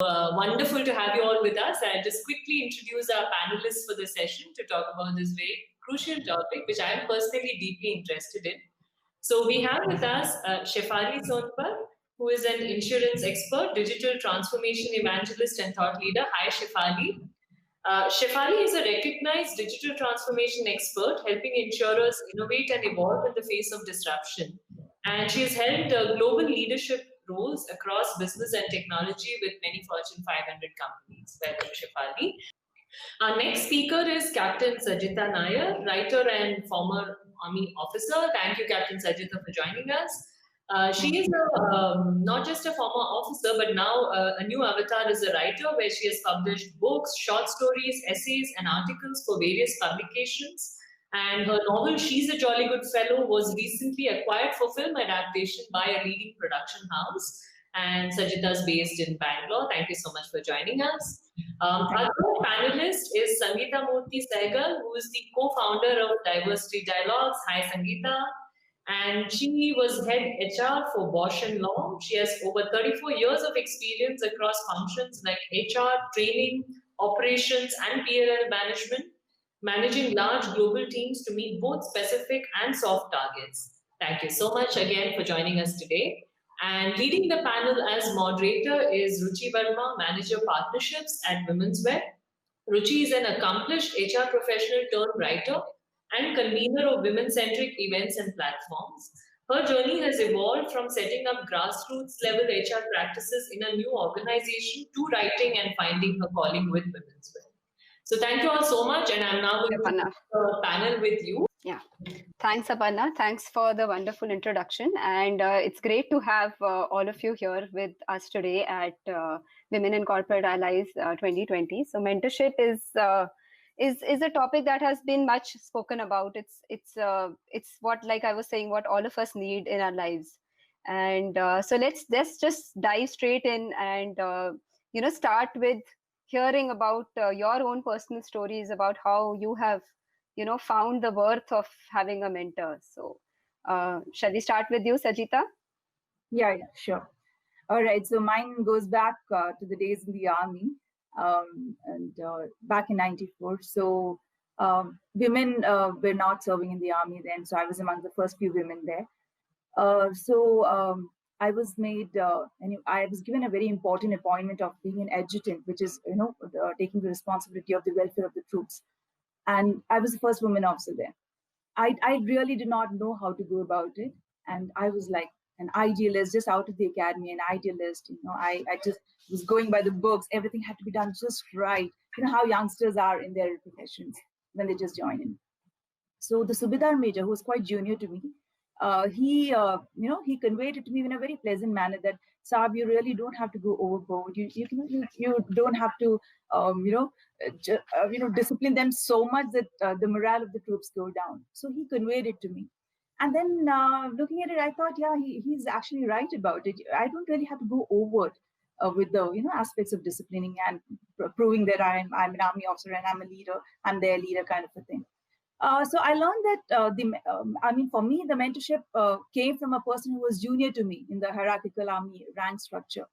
Wonderful to have you all with us. I'll just quickly introduce our panelists for the session to talk about this very crucial topic, which I am personally deeply interested in. So we have with us Shefali Sonpar, who is an insurance expert, digital transformation evangelist, and thought leader. Hi, Shefali. Shefali is a recognized digital transformation expert, helping insurers innovate and evolve in the face of disruption. And she has held global leadership roles across business and technology with many Fortune 500 companies. Welcome, Shefali. Our next speaker is Captain Sajita Nayar, writer and former Army officer. Thank you, Captain Sajita, for joining us. She is not just a former officer, but now a new avatar as a writer, where she has published books, short stories, essays, and articles for various publications. And her novel, She's a Jolly Good Fellow, was recently acquired for film adaptation by a leading production house. And Sajita is based in Bangalore. Thank you so much for joining us. Our third panelist is Sangeeta Murthi Sahgal, who is the co-founder of Diversity Dialogs. Hi, Sangeeta. And she was head HR for Bosch & Lomb. She has over 34 years of experience across functions like HR, training, operations, and PLL management, managing large global teams to meet both specific and soft targets. Thank you so much again for joining us today. And leading the panel as moderator is Ruchi Verma, Manager Partnerships at Women's Wear. Ruchi is an accomplished HR professional turned writer and convener of women-centric events and platforms. Her journey has evolved from setting up grassroots level HR practices in a new organization to writing and finding her calling with Women's Wear. So thank you all so much, and I'm now going to do the panel with you. Yeah, thanks, Aparna. Thanks for the wonderful introduction, and it's great to have all of you here with us today at Women in Corporate Allies 2020. So, mentorship is a topic that has been much spoken about. It's what, like I was saying, what all of us need in our lives, and so let's just dive straight in and start with hearing about your own personal stories about how you have found the worth of having a mentor. So shall we start with you, Sajita? Yeah, sure. All right, so mine goes back to the days in the army, and back in '94. So women were not serving in the army then, so I was among the first few women there. I was made, and I was given a very important appointment of being an adjutant, which is, taking the responsibility of the welfare of the troops. And I was the first woman officer there. I really did not know how to go about it. And I was like an idealist, just out of the academy, an idealist. I just was going by the books. Everything had to be done just right. You know how youngsters are in their professions when they just join in. So the Subedar Major, who was quite junior to me, he conveyed it to me in a very pleasant manner that, Saab, you really don't have to go overboard. You don't have to, discipline them so much that the morale of the troops go down. So he conveyed it to me. And then looking at it, I thought, yeah, he's actually right about it. I don't really have to go over with the aspects of disciplining and proving that I'm an army officer and I'm a leader, I'm their leader kind of a thing. So I learned that, for me, the mentorship came from a person who was junior to me in the hierarchical army rank structure.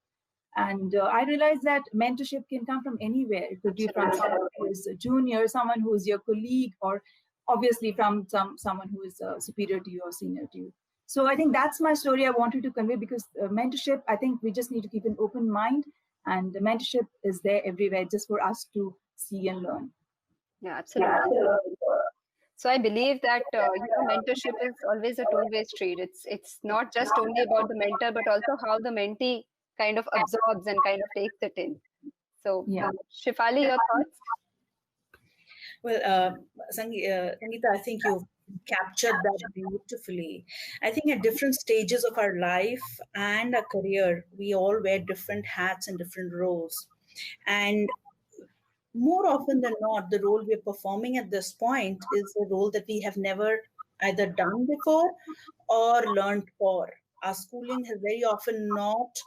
And I realized that mentorship can come from anywhere. It could be from someone who is a junior, someone who is your colleague, or obviously from someone who is superior to you or senior to you. So I think that's my story I wanted to convey, because mentorship, I think we just need to keep an open mind, and the mentorship is there everywhere just for us to see and learn. Yeah, absolutely. So I believe that mentorship is always a two-way street. It's not just only about the mentor, but also how the mentee kind of absorbs and kind of takes it in. So, yeah. Shefali, your thoughts? Well, Sangeeta, I think you've captured that beautifully. I think at different stages of our life and our career, we all wear different hats and different roles. And more often than not, the role we're performing at this point is a role that we have never either done before or learned for. Our schooling has very often not,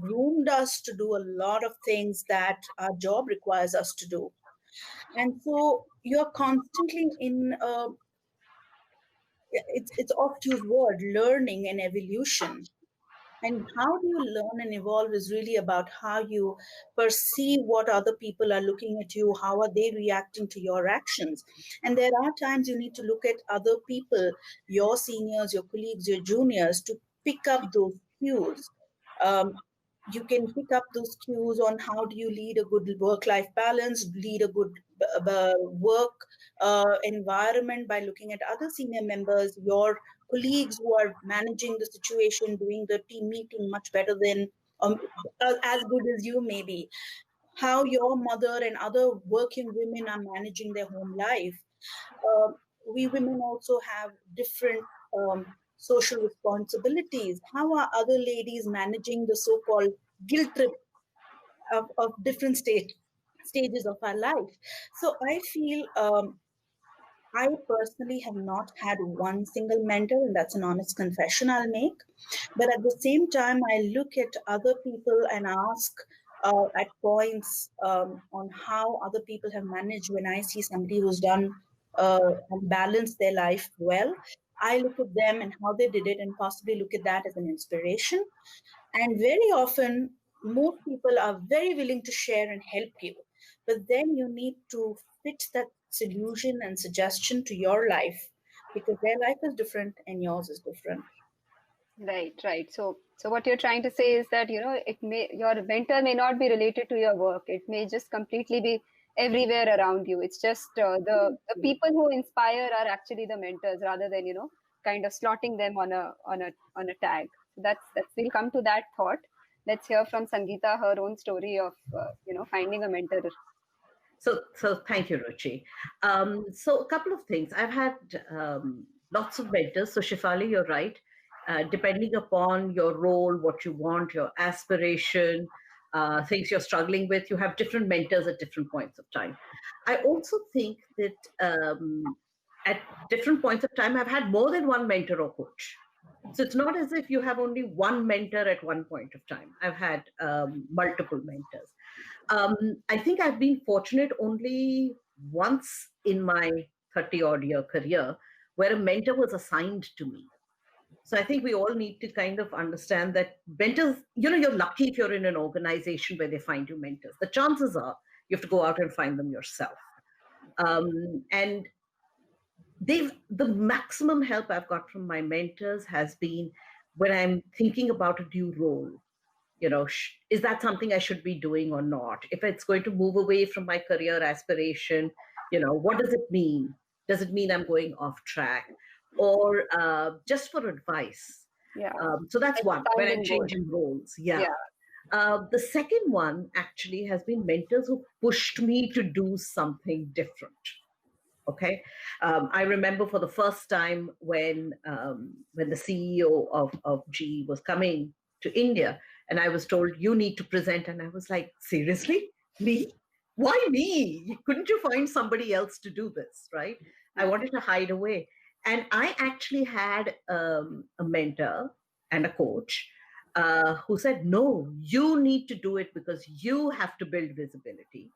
groomed us to do a lot of things that our job requires us to do. And so you're constantly in, it's oft used word, learning and evolution. And how do you learn and evolve is really about how you perceive what other people are looking at you, how are they reacting to your actions. And there are times you need to look at other people, your seniors, your colleagues, your juniors, to pick up those cues. Um, you can pick up those cues on how do you lead a good work-life balance, lead a good work environment by looking at other senior members, your colleagues who are managing the situation, doing the team meeting much better than as good as you maybe, how your mother and other working women are managing their home life. Uh, we women also have different social responsibilities. How are other ladies managing the so-called guilt trip of different stages of our life? So I feel I personally have not had one single mentor, and that's an honest confession I'll make. But at the same time, I look at other people and ask at points on how other people have managed. When I see somebody who's done and balanced their life well, I look at them and how they did it and possibly look at that as an inspiration. And very often, most people are very willing to share and help you. But then you need to fit that solution and suggestion to your life because their life is different and yours is different. Right, right. So what you're trying to say is that, your mentor may not be related to your work. It may just completely be everywhere around you. It's just the people who inspire are actually the mentors rather than, kind of slotting them on a tag. So that's we'll come to that thought. Let's hear from Sangeeta, her own story of, finding a mentor. So thank you, Ruchi. So a couple of things. I've had lots of mentors. So Shefali, you're right. Depending upon your role, what you want, your aspiration, things you're struggling with, you have different mentors at different points of time. I also think that at different points of time, I've had more than one mentor or coach. So it's not as if you have only one mentor at one point of time. I've had multiple mentors. I think I've been fortunate only once in my 30-odd year career where a mentor was assigned to me. So I think we all need to kind of understand that mentors, you're lucky if you're in an organization where they find you mentors. The chances are you have to go out and find them yourself. And the maximum help I've got from my mentors has been when I'm thinking about a new role. Is that something I should be doing or not? If it's going to move away from my career aspiration, what does it mean? Does it mean I'm going off track? Or just for advice? Yeah. So that's one, when I'm changing roles. Yeah. The second one actually has been mentors who pushed me to do something different. Okay. I remember for the first time when the CEO of GE was coming to India, and I was told, you need to present. And I was like, seriously? Me? Why me? Couldn't you find somebody else to do this, right? I wanted to hide away. And I actually had a mentor and a coach who said, no, you need to do it because you have to build visibility.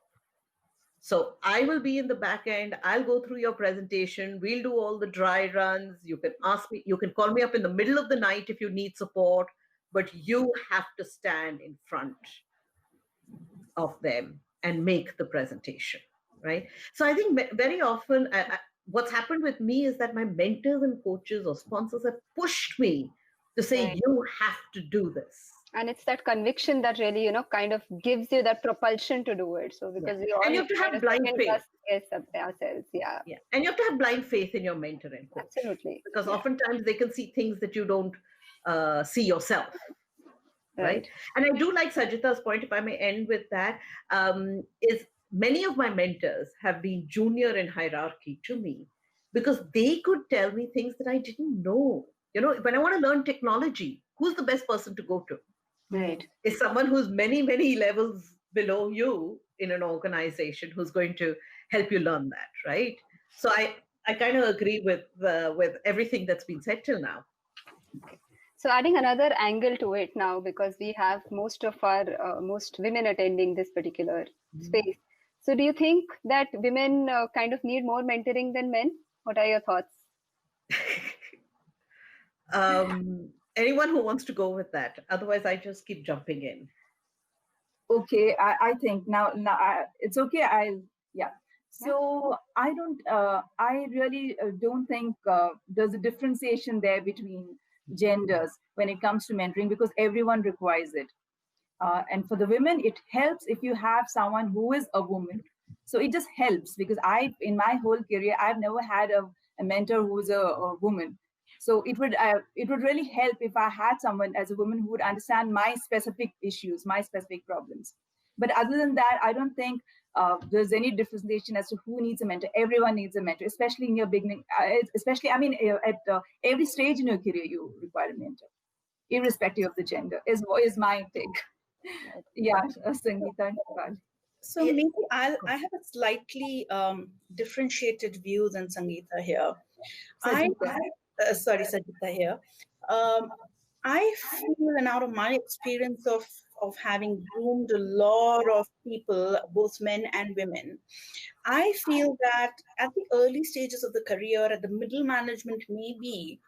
So I will be in the back end. I'll go through your presentation. We'll do all the dry runs. You can ask me, you can call me up in the middle of the night if you need support, but you have to stand in front of them and make the presentation, right? So I think very often what's happened with me is that my mentors and coaches or sponsors have pushed me to say, right, you have to do this. And it's that conviction that really, kind of gives you that propulsion to do it. So because we all and you have to have blind faith. Ourselves, yeah. And you have to have blind faith in your mentor and coach. Absolutely. Because oftentimes they can see things that you don't see yourself. Right. And I do like Sajitha's point, if I may end with that, is many of my mentors have been junior in hierarchy to me because they could tell me things that I didn't know. When I want to learn technology, who's the best person to go to? Right. Is someone who's many, many levels below you in an organization who's going to help you learn that, right? So I kind of agree with everything that's been said till now. So adding another angle to it now, because we have most women attending this particular space. So do you think that women kind of need more mentoring than men? What are your thoughts? anyone who wants to go with that. Otherwise, I just keep jumping in. Okay, I think now it's okay. Yeah. So I really don't think there's a differentiation there between genders when it comes to mentoring, because everyone requires it. And for the women, it helps if you have someone who is a woman. So it just helps, because in my whole career, I've never had a mentor who's a woman. So it would really help if I had someone as a woman who would understand my specific issues, my specific problems. But other than that, I don't think there's any differentiation as to who needs a mentor. Everyone needs a mentor, especially in your beginning. Especially, I mean, at every stage in your career, you require a mentor, irrespective of the gender. Is my take. Yeah, Sangeeta. So maybe I have a slightly differentiated view than Sangeeta here. Sorry, Sajitha here. I feel, and out of my experience of having groomed a lot of people, both men and women, I feel that at the early stages of the career, at the middle management, maybe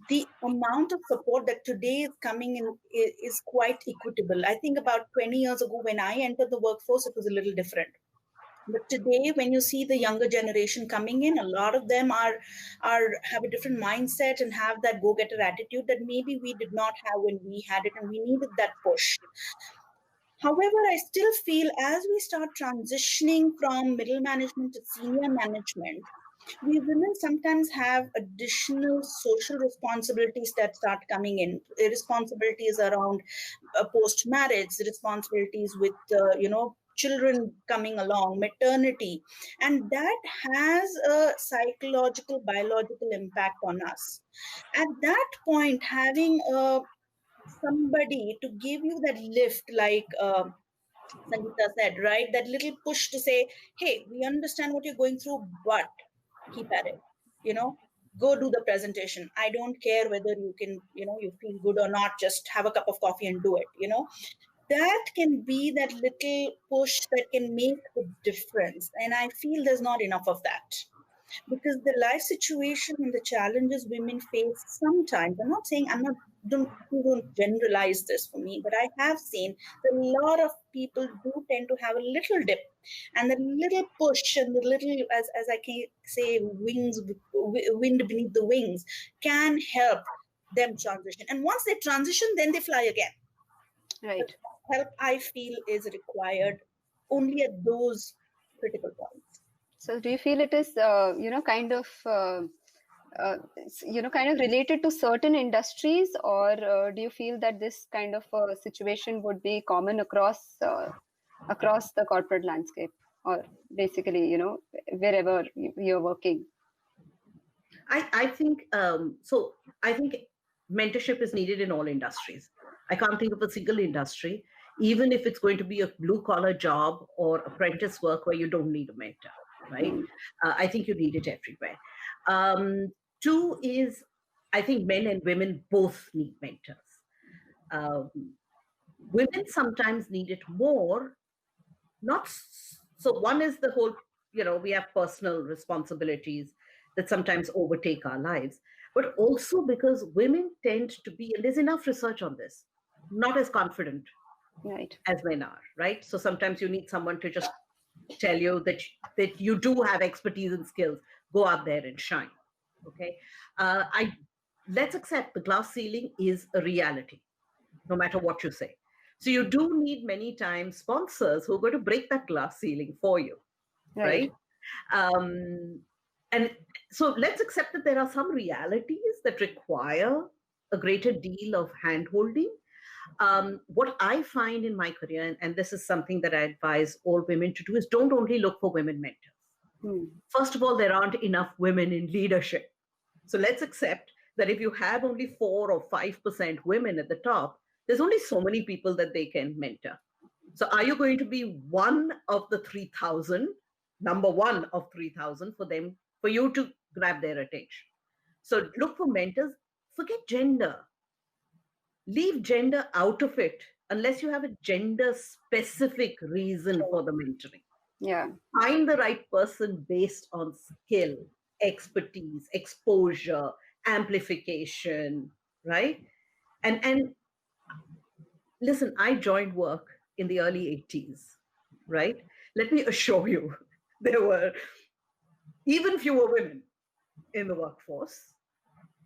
the amount of support that today is coming in is quite equitable. I think about 20 years ago, when I entered the workforce, it was a little different. But today, when you see the younger generation coming in, a lot of them have a different mindset and have that go-getter attitude that maybe we did not have when we had it, and we needed that push. However, I still feel as we start transitioning from middle management to senior management, we women sometimes have additional social responsibilities that start coming in. Responsibilities around post-marriage, responsibilities with, children coming along, maternity. And that has a psychological, biological impact on us. At that point, having somebody to give you that lift, like Sangeeta said, right? That little push to say, hey, we understand what you're going through, but keep at it. Go do the presentation. I don't care whether you can, you feel good or not, just have a cup of coffee and do it. That can be that little push that can make the difference. And I feel there's not enough of that. Because the life situation and the challenges women face sometimes, don't generalize this for me, but I have seen that a lot of people do tend to have a little dip, and the little push and the little, as I can say, wind beneath the wings can help them transition. And once they transition, then they fly again. Right. But help, I feel, is required only at those critical points. So do you feel it is, kind of related to certain industries, or do you feel that this kind of situation would be common across the corporate landscape, or basically, wherever you're working? I think so. I think mentorship is needed in all industries. I can't think of a single industry, even if it's going to be a blue collar job or apprentice work, where you don't need a mentor. Right? I think you need it everywhere. Two is, I think men and women both need mentors. Women sometimes need it more. So one is the whole, we have personal responsibilities that sometimes overtake our lives, but also because women tend to be, and there's enough research on this, not as confident as men are, right? So sometimes you need someone to just tell you that you do have expertise and skills. Go out there and shine. Okay, let's accept the glass ceiling is a reality, no matter what you say. So you do need many times sponsors who are going to break that glass ceiling for you, right? And so let's accept that there are some realities that require a greater deal of hand-holding. What I find in my career, and this is something that I advise all women to do, is don't only look for women mentors. First of all, there aren't enough women in leadership. So let's accept that if you have only 4 or 5% women at the top, there's only so many people that they can mentor. So are you going to be one of the 3,000, number one of 3,000 for you to grab their attention? So look for mentors. Forget gender. Leave gender out of it unless you have a gender-specific reason for the mentoring. Yeah. Find the right person based on skill, expertise, exposure, amplification, right? And listen, I joined work in the early 80s, right? Let me assure you, there were even fewer women in the workforce.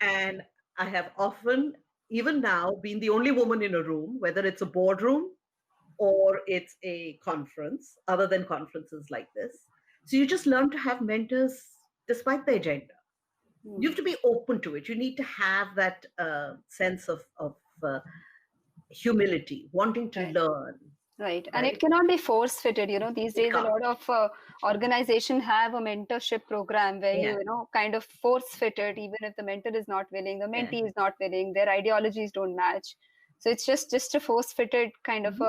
And I have often, even now, been the only woman in a room, whether it's a boardroom or it's a conference, other than conferences like this. So you just learn to have mentors despite their gender. You have to be open to it. You need to have that sense of humility, wanting to learn. Right. And it cannot be force fitted. These days, a lot of organization have a mentorship program where you kind of force fit it, even if the mentor is not willing, the mentee is not willing, their ideologies don't match. So it's just a force fitted kind of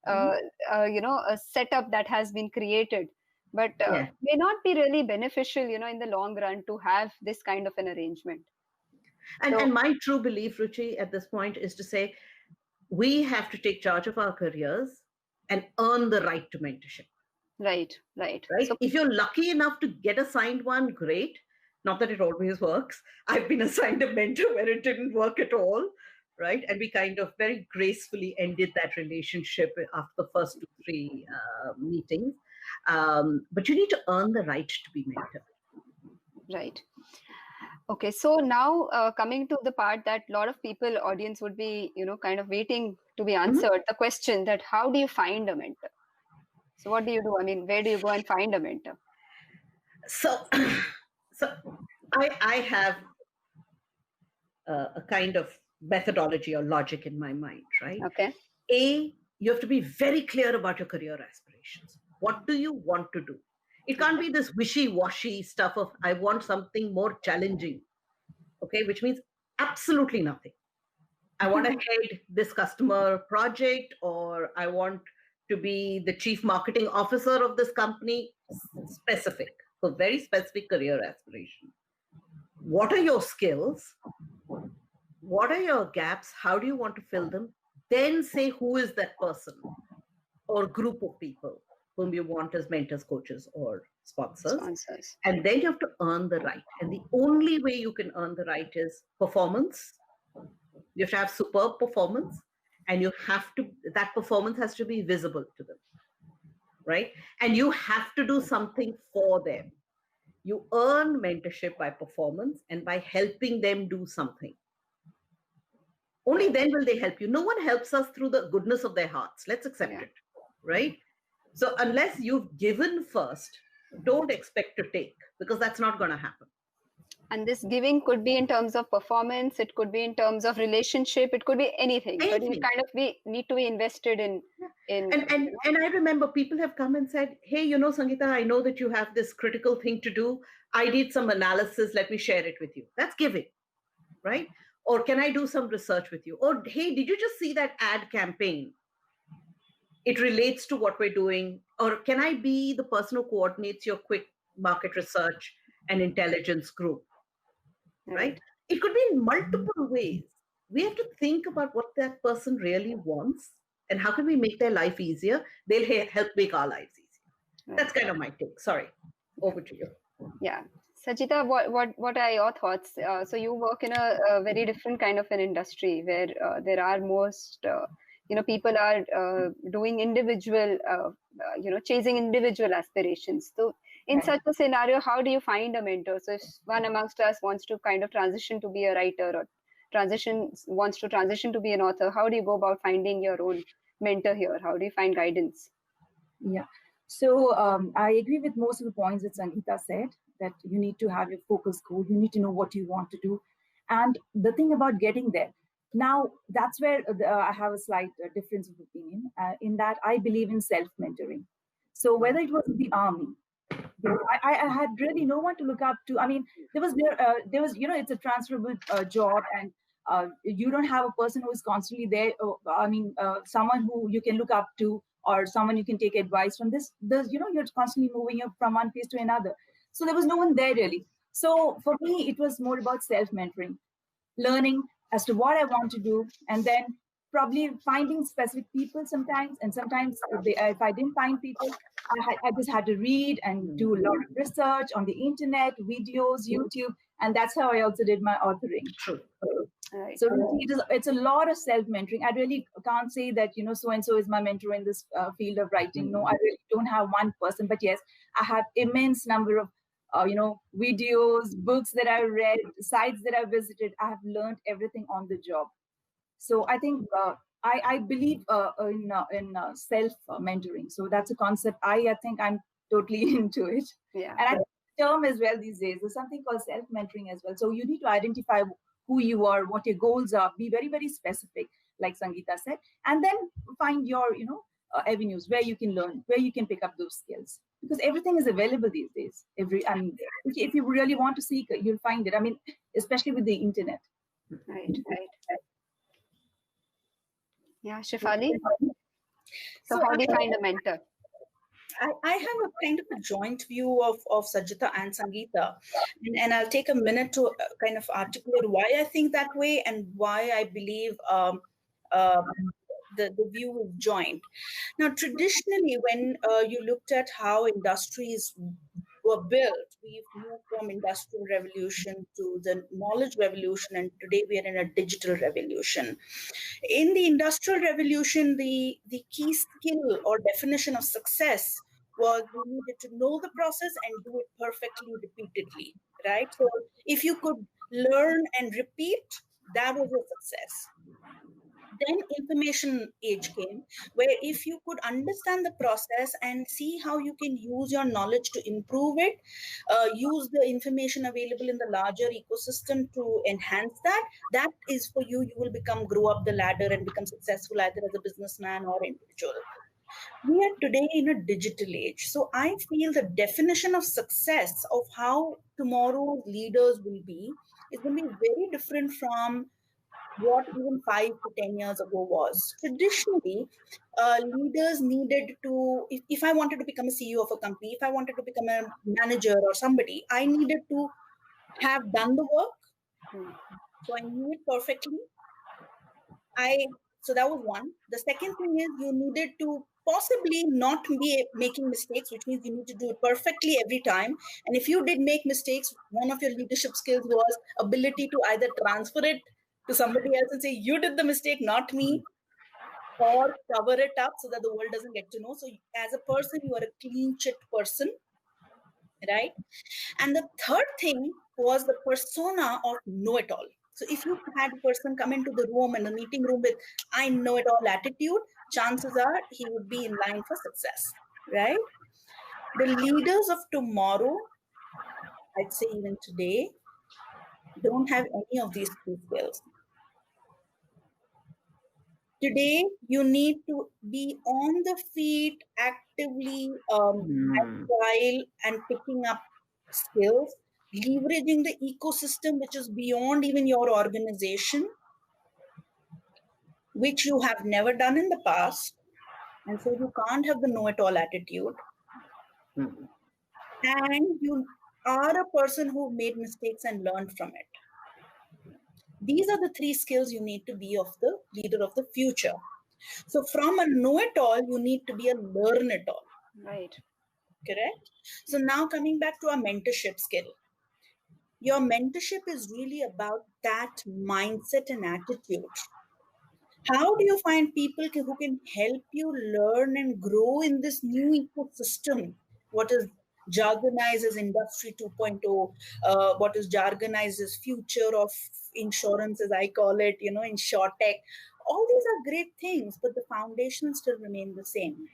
a setup that has been created, but may not be really beneficial, in the long run to have this kind of an arrangement. And my true belief, Ruchi, at this point is to say, we have to take charge of our careers and earn the right to mentorship. Right. So, if you're lucky enough to get assigned one, great. Not that it always works. I've been assigned a mentor where it didn't work at all, right? And we kind of very gracefully ended that relationship after the first 2-3 meetings. But you need to earn the right to be mentored. Right. Okay, so now coming to the part that a lot of people, audience would be, kind of waiting to be answered, the question that how do you find a mentor? So what do you do? I mean, where do you go and find a mentor? So I have a kind of methodology or logic in my mind, right? Okay. You have to be very clear about your career aspirations. What do you want to do? It can't be this wishy-washy stuff of, I want something more challenging, okay? Which means absolutely nothing. I want to head this customer project, or I want to be the chief marketing officer of this company. Specific. So very specific career aspiration. What are your skills? What are your gaps? How do you want to fill them? Then say who is that person or group of people whom you want as mentors, coaches, or sponsors. And then you have to earn the right. And the only way you can earn the right is performance. You have to have superb performance, and that performance has to be visible to them, right? And you have to do something for them. You earn mentorship by performance and by helping them do something. Only then will they help you. No one helps us through the goodness of their hearts. Let's accept it, right? So unless you've given first, don't expect to take, because that's not going to happen. And this giving could be in terms of performance, it could be in terms of relationship, it could be anything. But you kind of need to be invested in. And I remember people have come and said, hey, Sangeeta, I know that you have this critical thing to do. I need some analysis. Let me share it with you. That's giving, right? Or can I do some research with you? Or, hey, did you just see that ad campaign? It relates to what we're doing. Or can I be the person who coordinates your quick market research and intelligence group? Right? It could be in multiple ways. We have to think about what that person really wants and how can we make their life easier. They'll help make our lives easier. That's kind of my take. Sorry. Over to you. Yeah. Sajita, what are your thoughts? So you work in a very different kind of an industry where there are most, people are doing individual, chasing individual aspirations. So in such a scenario, how do you find a mentor? So if one amongst us wants to kind of transition to be a writer or wants to transition to be an author, how do you go about finding your own mentor here? How do you find guidance? Yeah. So I agree with most of the points that Sangeeta said, that you need to have your focus goal. You need to know what you want to do. And the thing about getting there, now that's where I have a slight difference of opinion in that I believe in self-mentoring. So whether it was the army, I had really no one to look up to. I mean, there was, it's a transferable job, and you don't have a person who is constantly there. Someone who you can look up to, or someone you can take advice from. You're constantly moving from one place to another. So there was no one there really. So for me, it was more about self-mentoring, learning as to what I want to do, and then probably finding specific people sometimes. And sometimes if I didn't find people, I just had to read and do a lot of research on the internet, videos, YouTube. And that's how I also did my authoring. True. Right. So it's a lot of self-mentoring. I really can't say that, so-and-so is my mentor in this field of writing. No, I really don't have one person. But yes, I have immense number of, videos, books that I read, sites that I visited. I have learned everything on the job. So I think I believe in self-mentoring. So that's a concept. I think I'm totally into it. Yeah. And I think the term as well these days, there's something called self-mentoring as well. So you need to identify who you are, what your goals are, be very, very specific, like Sangeeta said, and then find your, avenues where you can learn, where you can pick up those skills, because everything is available these days. If you really want to seek it, you'll find it. I mean, especially with the internet. Right. Yeah, Shefali. So how do you find a mentor? I have a kind of a joint view of Sajita and Sangeeta, and I'll take a minute to kind of articulate why I think that way and why I believe the view is joint. Now, traditionally, when you looked at how industries were built, we've moved from industrial revolution to the knowledge revolution, and today we are in a digital revolution. In the industrial revolution, the key skill or definition of success was you needed to know the process and do it perfectly repeatedly, right? So if you could learn and repeat, that was a success. Then information age came, where if you could understand the process and see how you can use your knowledge to improve it, use the information available in the larger ecosystem to enhance that is for you. You will grow up the ladder and become successful either as a businessman or individual. We are today in a digital age. So I feel the definition of success of how tomorrow's leaders will be is going to be very different from what even 5 to 10 years ago was. Traditionally, leaders needed to, if I wanted to become a CEO of a company, if I wanted to become a manager or somebody, I needed to have done the work. So I knew it perfectly. So that was one. The second thing is you needed to possibly not be making mistakes, which means you need to do it perfectly every time. And if you did make mistakes, one of your leadership skills was ability to either transfer it to somebody else and say, you did the mistake, not me, or cover it up so that the world doesn't get to know. So as a person, you are a clean chit person, right? And the third thing was the persona of know-it-all. So if you had a person come into the room and the meeting room with I know it all attitude, chances are he would be in line for success, right? The leaders of tomorrow, I'd say even today, don't have any of these three skills. Today, you need to be on the feet, actively agile and picking up skills, leveraging the ecosystem which is beyond even your organization, which you have never done in the past. And so you can't have the know-it-all attitude. And you are a person who made mistakes and learned from it. These are the three skills you need to be of the leader of the future. So from a know-it-all, you need to be a learn-it-all. Right. Correct? So now coming back to our mentorship skill. Your mentorship is really about that mindset and attitude. How do you find people who can help you learn and grow in this new ecosystem? What is jargonized as Industry 2.0, what is jargonized as future of insurance, as I call it, InsurTech. All these are great things, but the foundation still remain the same.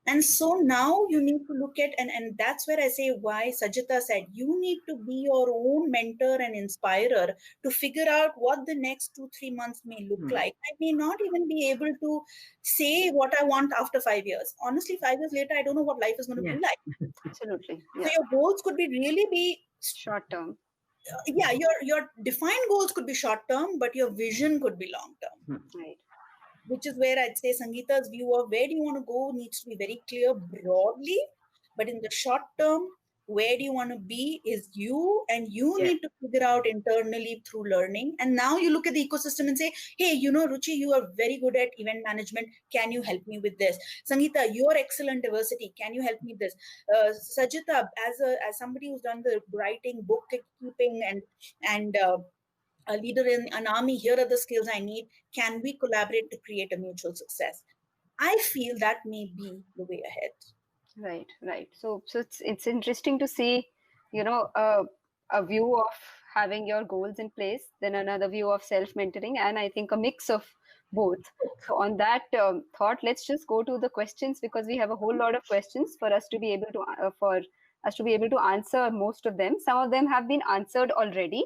And so now you need to look at, and that's where I say why Sajita said, you need to be your own mentor and inspirer to figure out what the next 2-3 months may look like. I may not even be able to say what I want after 5 years. Honestly, 5 years later, I don't know what life is going to be like. Absolutely. Yeah. So your goals could be short term. Yeah, your defined goals could be short term, but your vision could be long term. Right. Which is where I'd say Sangeeta's view of where do you want to go needs to be very clear broadly, but in the short term, where do you want to be is you, and you need to figure out internally through learning. And now you look at the ecosystem and say, hey, Ruchi, you are very good at event management. Can you help me with this? Sangeeta, you're excellent diversity. Can you help me with this? Sajita, as somebody who's done the writing, bookkeeping, and a leader in an army, here are the skills I need. Can we collaborate to create a mutual success? I feel that may be the way ahead. Right. So it's interesting to see, a view of having your goals in place, then another view of self-mentoring, and I think a mix of both. So on that thought, let's just go to the questions, because we have a whole lot of questions for us to be able to answer most of them. Some of them have been answered already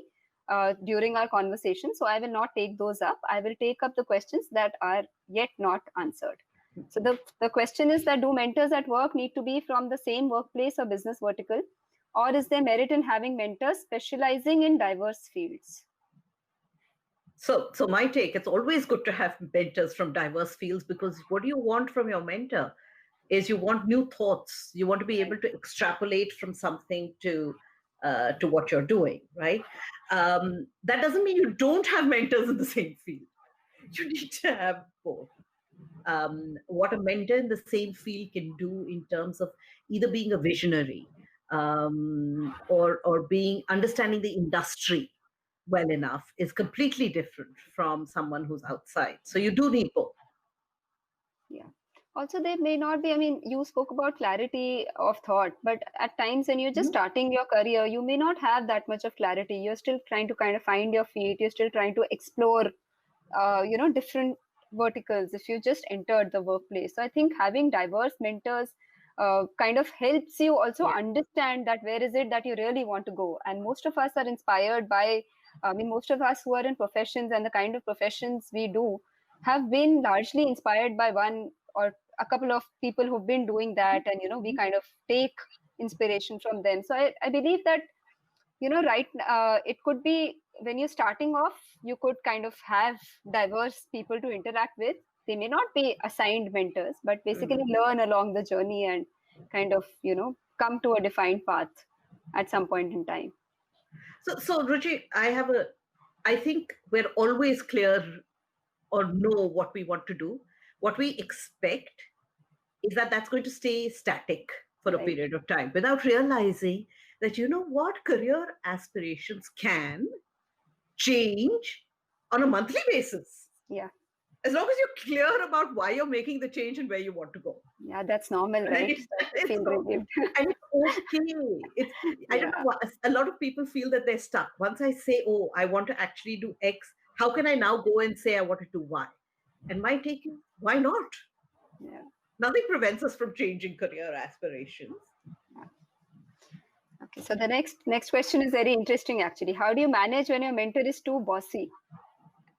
during our conversation, so I will not take those up. I will take up the questions that are yet not answered. So the question is that, do mentors at work need to be from the same workplace or business vertical, or is there merit in having mentors specializing in diverse fields? So my take, it's always good to have mentors from diverse fields, because what do you want from your mentor is you want new thoughts. You want to be able to extrapolate from something to what you're doing, right? That doesn't mean you don't have mentors in the same field. You need to have both. What a mentor in the same field can do in terms of either being a visionary or being understanding the industry well enough is completely different from someone who's outside. So you do need both. Yeah. Also, there may not be, I mean, you spoke about clarity of thought, but at times when you're just starting your career, you may not have that much of clarity. You're still trying to kind of find your feet. You're still trying to explore, different verticals if you just entered the workplace. So I think having diverse mentors kind of helps you also understand that where is it that you really want to go. And most of us are inspired by, most of us who are in professions and the kind of professions we do have been largely inspired by one or a couple of people who've been doing that, and we kind of take inspiration from them. So I believe that it could be, when you're starting off, you could kind of have diverse people to interact with. They may not be assigned mentors, but basically learn along the journey and kind of come to a defined path at some point in time. So Ruchi, I think we're always clear or know what we want to do. What we expect is that that's going to stay static for a period of time, without realizing that, career aspirations can change on a monthly basis. Yeah. As long as you're clear about why you're making the change and where you want to go. Yeah, that's normal, right? It's normal. And it's okay. I don't know, a lot of people feel that they're stuck. Once I say, oh, I want to actually do X, how can I now go and say I want to do Y? And my take is, why not? Yeah. Nothing prevents us from changing career aspirations. Okay, so the next question is very interesting, actually. How do you manage when your mentor is too bossy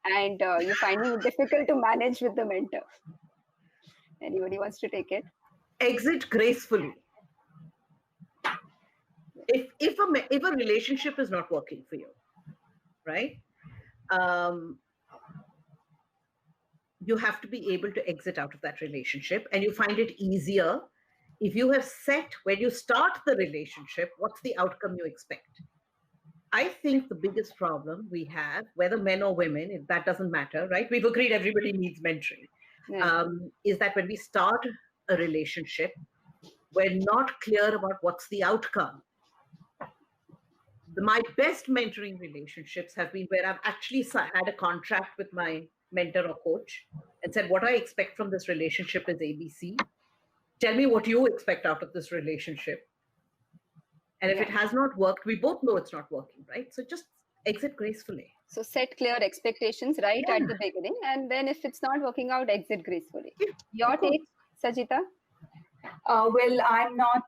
and you're finding it difficult to manage with the mentor? Anybody wants to take it? Exit gracefully. If a relationship is not working for you, right? You have to be able to exit out of that relationship, and you find it easier if you have set, when you start the relationship, what's the outcome you expect. I think the biggest problem we have, whether men or women, that doesn't matter, right? We've agreed everybody needs mentoring. Is that when we start a relationship, we're not clear about what's the outcome. My best mentoring relationships have been where I've actually had a contract with my mentor or coach and said, what I expect from this relationship is ABC. Tell me what you expect out of this relationship. And if it has not worked, we both know it's not working, right? So just exit gracefully. So set clear expectations at the beginning, and then if it's not working out, exit gracefully. Your take, Sajita? Well, I'm not.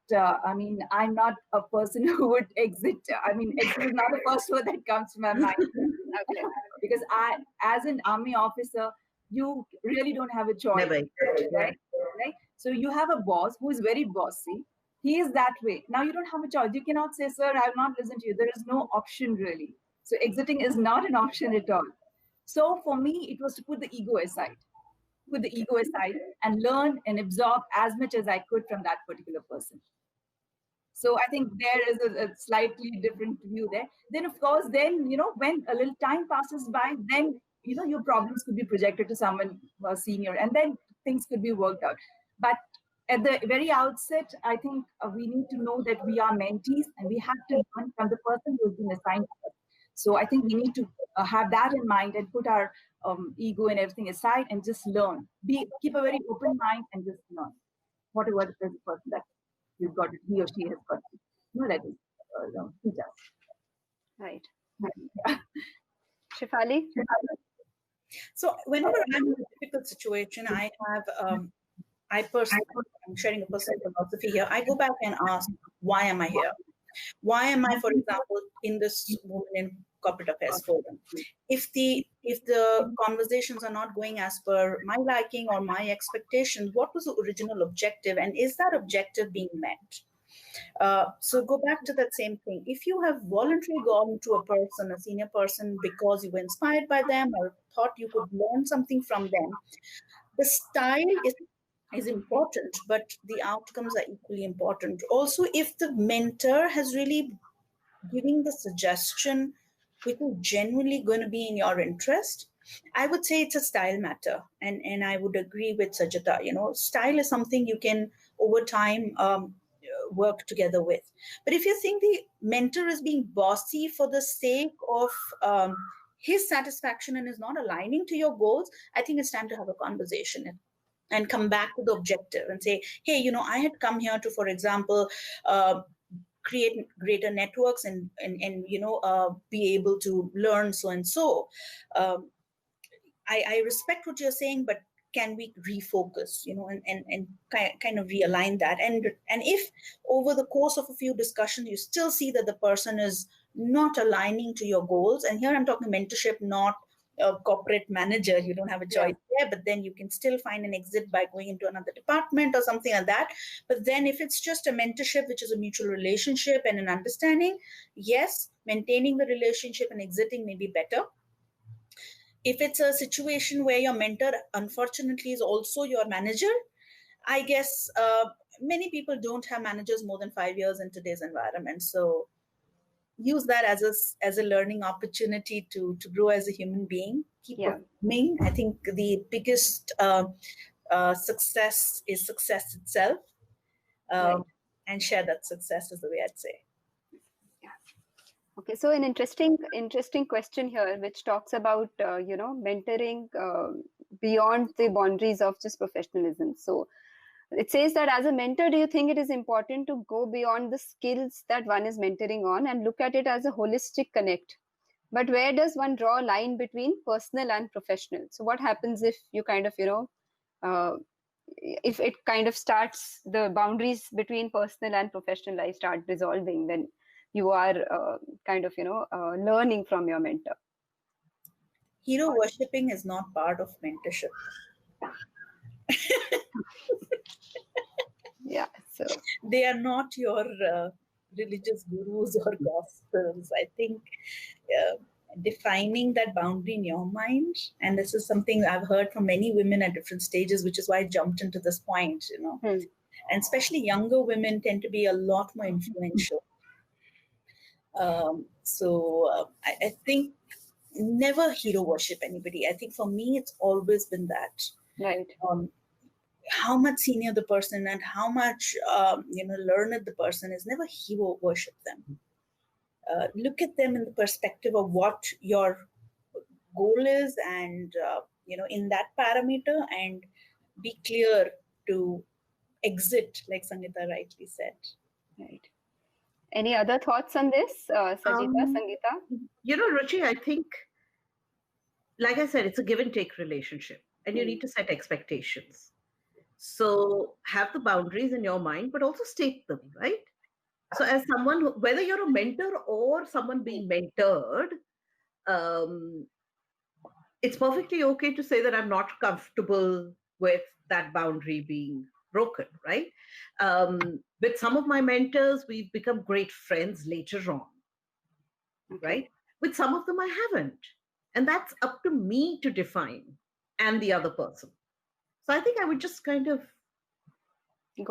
I'm not a person who would exit. Exit is not the first word that comes to my mind. Okay. Because as an army officer, you really don't have a choice. Never. Right? So you have a boss who is very bossy. He is that way. Now you don't have a choice. You cannot say, "Sir, I will not listen to you." There is no option really. So exiting is not an option at all. So for me, it was to put the ego aside. And learn and absorb as much as I could from that particular person. So I think there is a slightly different view there. Then, of course, when a little time passes by, then, your problems could be projected to someone senior, and then things could be worked out. But at the very outset, I think we need to know that we are mentees and we have to learn from the person who's been assigned to us. So I think we need to have that in mind and put our ego and everything aside and just learn. Keep a very open mind and just learn. Whatever the person that you've got, he or she has got, let it teach us. Right. Yeah. Shefali? So whenever I'm in a difficult situation, I personally, I'm sharing a personal philosophy here. I go back and ask, why am I here? Why am I, for example, in this Women in Corporate Affairs forum? If the conversations are not going as per my liking or my expectations, what was the original objective, and is that objective being met? So go back to that same thing. If you have voluntarily gone to a person, a senior person, because you were inspired by them or thought you could learn something from them, the style is important, but the outcomes are equally important. Also, if the mentor has really giving the suggestion which is genuinely going to be in your interest, I would say it's a style matter. And I would agree with Sajita. Style is something you can over time work together with. But if you think the mentor is being bossy for the sake of his satisfaction and is not aligning to your goals, I think it's time to have a conversation and come back to the objective and say, hey, I had come here to, for example, create greater networks and be able to learn so and so. I respect what you're saying, but can we refocus, and kind of realign that? And if over the course of a few discussions, you still see that the person is not aligning to your goals, and here I'm talking mentorship, not a corporate manager, you don't have a choice there, but then you can still find an exit by going into another department or something like that. But then if it's just a mentorship, which is a mutual relationship and an understanding, yes, maintaining the relationship and exiting may be better. If it's a situation where your mentor, unfortunately, is also your manager, I guess many people don't have managers more than 5 years in today's environment. So use that as a learning opportunity to grow as a human being. Keep performing. I think the biggest success is success itself. And share that success is the way I'd say. Okay, so an interesting question here, which talks about mentoring beyond the boundaries of just professionalism. So it says that as a mentor, do you think it is important to go beyond the skills that one is mentoring on and look at it as a holistic connect? But where does one draw a line between personal and professional? So what happens if you kind of if it kind of starts, the boundaries between personal and professional life start dissolving when you are learning from your mentor? Hero worshipping is not part of mentorship. Yeah, so they are not your religious gurus or gospels. I think defining that boundary in your mind, and this is something I've heard from many women at different stages, which is why I jumped into this point, and especially younger women tend to be a lot more influential. I think never hero worship anybody. I think for me, it's always been that. Right. How much senior the person and how much learned the person is, never hero worship them. Look at them in the perspective of what your goal is, and in that parameter, and be clear to exit, like Sangeeta rightly said. Right. Any other thoughts on this, Sajita, Sangeeta? Ruchi, I think, like I said, it's a give and take relationship, and you need to set expectations. So have the boundaries in your mind, but also state them, right? So as someone, whether you're a mentor or someone being mentored, it's perfectly okay to say that I'm not comfortable with that boundary being broken, right? With some of my mentors, we've become great friends later on, right? With some of them, I haven't. And that's up to me to define, and the other person. So I think I would just kind of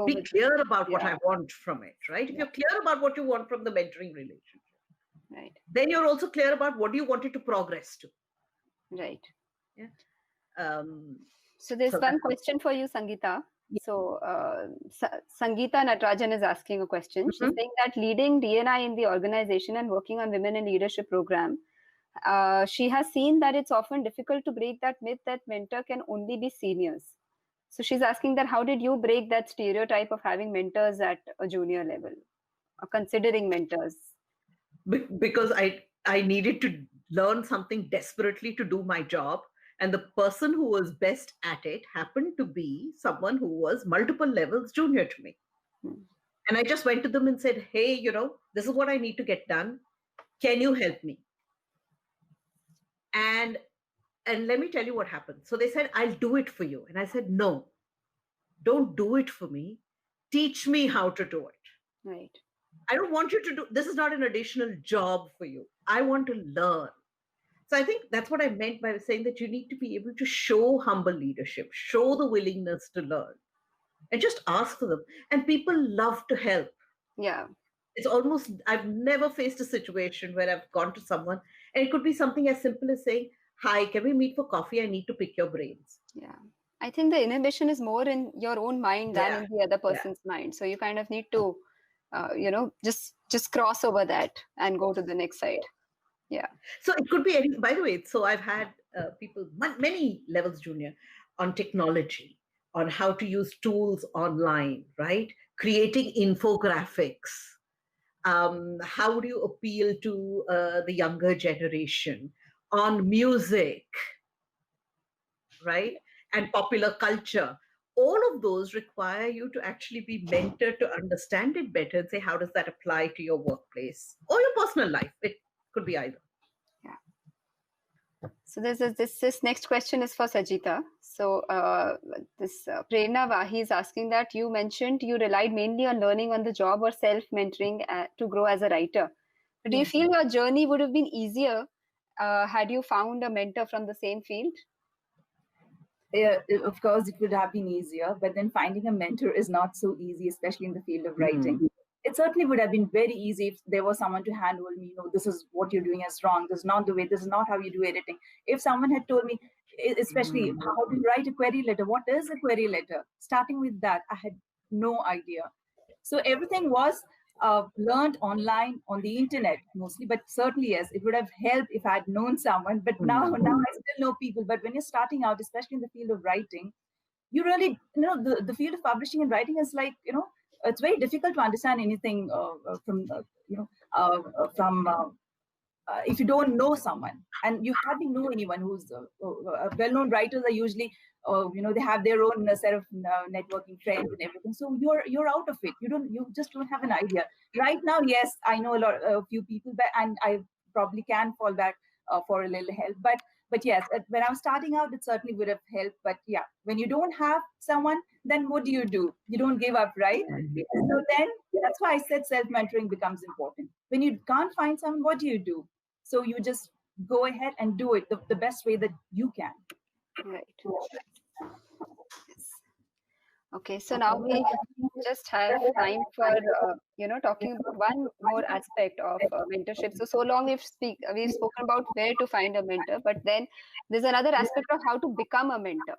be clear about what I want from it, right? If you're clear about what you want from the mentoring relationship, right, then you're also clear about what do you want it to progress to. Right. Yeah. So there's one question for you, Sangeeta. So Sangeeta Natarajan is asking a question. She's saying that leading D&I in the organization and working on women in leadership program, she has seen that it's often difficult to break that myth that mentor can only be seniors. So she's asking that how did you break that stereotype of having mentors at a junior level or considering mentors? Because I needed to learn something desperately to do my job. And the person who was best at it happened to be someone who was multiple levels junior to me. And I just went to them and said, hey, this is what I need to get done. Can you help me? And let me tell you what happened. So they said, I'll do it for you. And I said, no, don't do it for me. Teach me how to do it. Right. I don't want you to do, this is not an additional job for you. I want to learn. So I think that's what I meant by saying that you need to be able to show humble leadership, show the willingness to learn, and just ask for them. And people love to help. Yeah. It's almost, I've never faced a situation where I've gone to someone and it could be something as simple as saying, hi, can we meet for coffee? I need to pick your brains. Yeah. I think the inhibition is more in your own mind than in the other person's mind. So you kind of need to, just cross over that and go to the next side. Yeah. So it could be any, by the way, so I've had people, many levels junior, on technology, on how to use tools online, right? Creating infographics. How do you appeal to the younger generation? On music, right? And popular culture. All of those require you to actually be mentored to understand it better and say, how does that apply to your workplace or your personal life? It could be either. Yeah. So this next question is for Sajita. So Prerna Vahi is asking that you mentioned you relied mainly on learning on the job or self-mentoring to grow as a writer. But do you feel your journey would have been easier had you found a mentor from the same field? Yeah, of course, it would have been easier, but then finding a mentor is not so easy, especially in the field of writing. It certainly would have been very easy if there was someone to handhold me, this is what you're doing is wrong, this is not the way, this is not how you do editing. If someone had told me, especially how to write a query letter, what is a query letter? Starting with that, I had no idea. So everything was learned online on the internet mostly, but certainly yes, it would have helped if I had known someone. But now I still know people. But when you're starting out, especially in the field of writing, you really, the field of publishing and writing is like, it's very difficult to understand anything from if you don't know someone, and you hardly know anyone who's well-known writers are usually they have their own set of networking friends and everything, so you're out of it. You just don't have an idea right now. Yes, I know a few people, and I probably can fall back for a little help, but yes, when I was starting out, it certainly would have helped. But yeah, when you don't have someone, then what do? You don't give up, right? So then that's why I said self-mentoring becomes important. When you can't find someone, what do? So you just go ahead and do it the best way that you can. Right. Yes. Okay, so now we just have time for talking about one more aspect of mentorship. So long we've spoken about where to find a mentor, but then there's another aspect of how to become a mentor.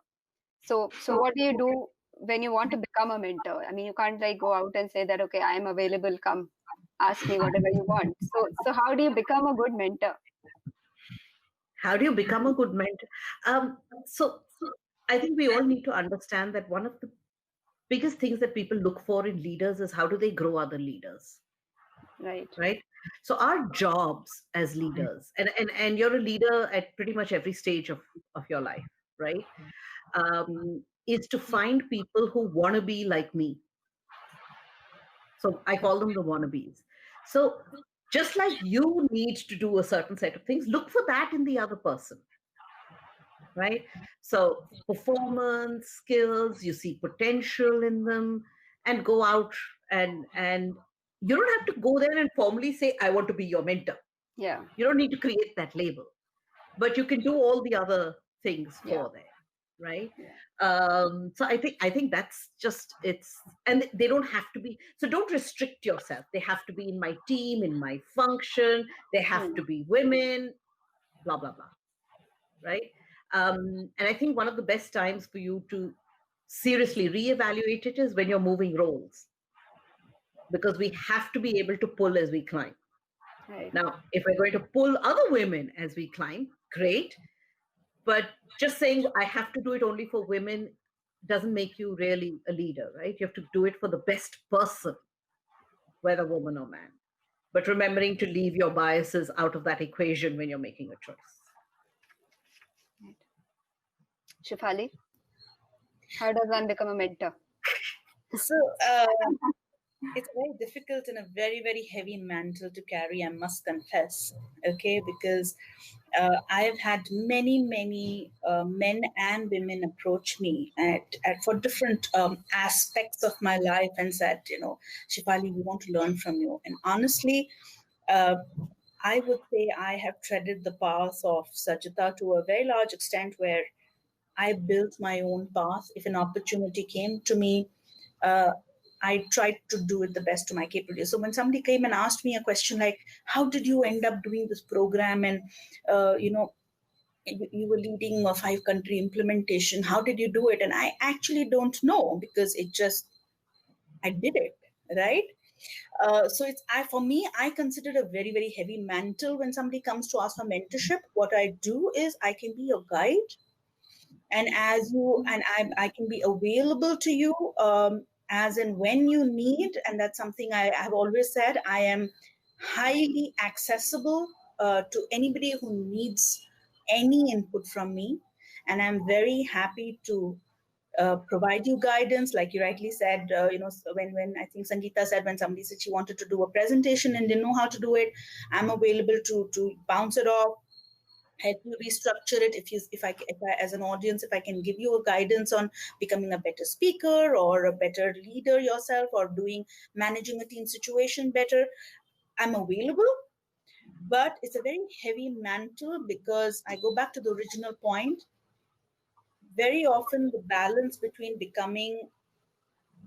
So what do you do when you want to become a mentor? I mean, you can't like go out and say that, okay, I am available, come ask me whatever you want. So how do you become a good mentor? How do you become a good mentor? So I think we all need to understand that one of the biggest things that people look for in leaders is how do they grow other leaders. Right. So our jobs as leaders, and you're a leader at pretty much every stage of your life, right? Is to find people who want to be like me. So I call them the wannabes. So just like you need to do a certain set of things, look for that in the other person, right? So performance, skills, you see potential in them, and go out and you don't have to go there and formally say, I want to be your mentor. Yeah. You don't need to create that label, but you can do all the other things for them, right? So I think that's just, and they don't have to be, so don't restrict yourself. They have to be in my team, in my function, they have to be women, blah, blah, blah, right? And I think one of the best times for you to seriously reevaluate it is when you're moving roles, because we have to be able to pull as we climb. Right. Now, if we're going to pull other women as we climb, great. But just saying I have to do it only for women doesn't make you really a leader, right? You have to do it for the best person, whether woman or man. But remembering to leave your biases out of that equation when you're making a choice. Right. Shefali, how does one become a mentor? So it's very difficult and a very, very heavy mantle to carry, I must confess. Okay, because I've had many, many men and women approach me for different aspects of my life and said, Shefali, we want to learn from you. And honestly, I would say I have treaded the path of Sajita to a very large extent, where I built my own path. If an opportunity came to me, I tried to do it the best to my capability. So when somebody came and asked me a question like, how did you end up doing this program? And, you were leading a 5-country implementation. How did you do it? And I actually don't know, because I did it, right? So for me, I consider it a very, very heavy mantle when somebody comes to ask for mentorship. What I do is I can be your guide, and I can be available to you as and when you need. And that's something I have always said. I am highly accessible to anybody who needs any input from me, and I'm very happy to provide you guidance. Like you rightly said, when I think Sangeeta said, when somebody said she wanted to do a presentation and didn't know how to do it, I'm available to bounce it off, help you restructure it. If I as an audience, if I can give you a guidance on becoming a better speaker or a better leader yourself, or managing a team situation better, I'm available. But it's a very heavy mantle, because I go back to the original point. Very often the balance between giving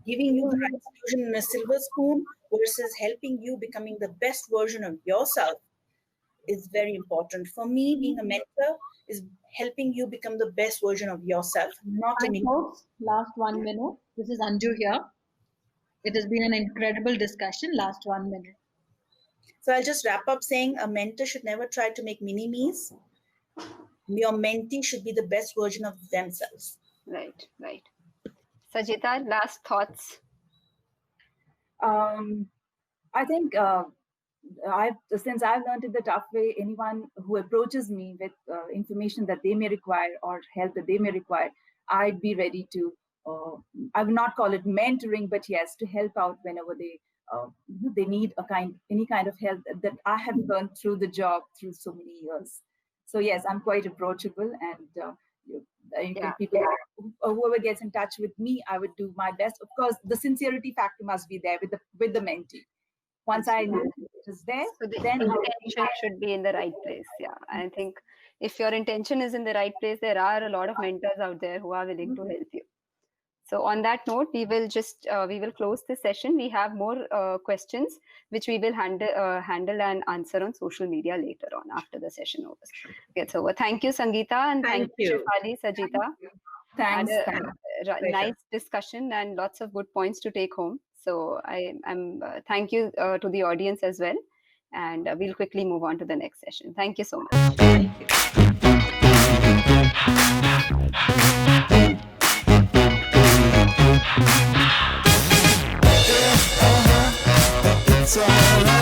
you the right solution in a silver spoon versus helping you becoming the best version of yourself is very important. For me, being a mentor is helping you become the best version of yourself, not any. Folks, last 1 minute. This is Anju here. It has been an incredible discussion. Last 1 minute. So I'll just wrap up saying a mentor should never try to make mini-me's. Your mentee should be the best version of themselves. Right. Sajita, last thoughts? I think since I've learned it the tough way, anyone who approaches me with information that they may require or help that they may require, I'd be ready to, I would not call it mentoring, but yes, to help out whenever they need any kind of help that I have learned through the job through so many years. So yes, I'm quite approachable, and people, whoever gets in touch with me, I would do my best. Of course, the sincerity factor must be there with the mentee. Once I know it is there, so then intention should be in the right place. Yeah, I think if your intention is in the right place, there are a lot of mentors out there who are willing to help you. So on that note, we will close this session. We have more questions which we will handle and answer on social media later on after the session gets over. Thank you, Sangeeta, and thank you, Shefali, Sajita. Thanks. Nice discussion and lots of good points to take home. So I'm thank you to the audience as well, and we'll quickly move on to the next session. Thank you so much. Thank you. It's alright.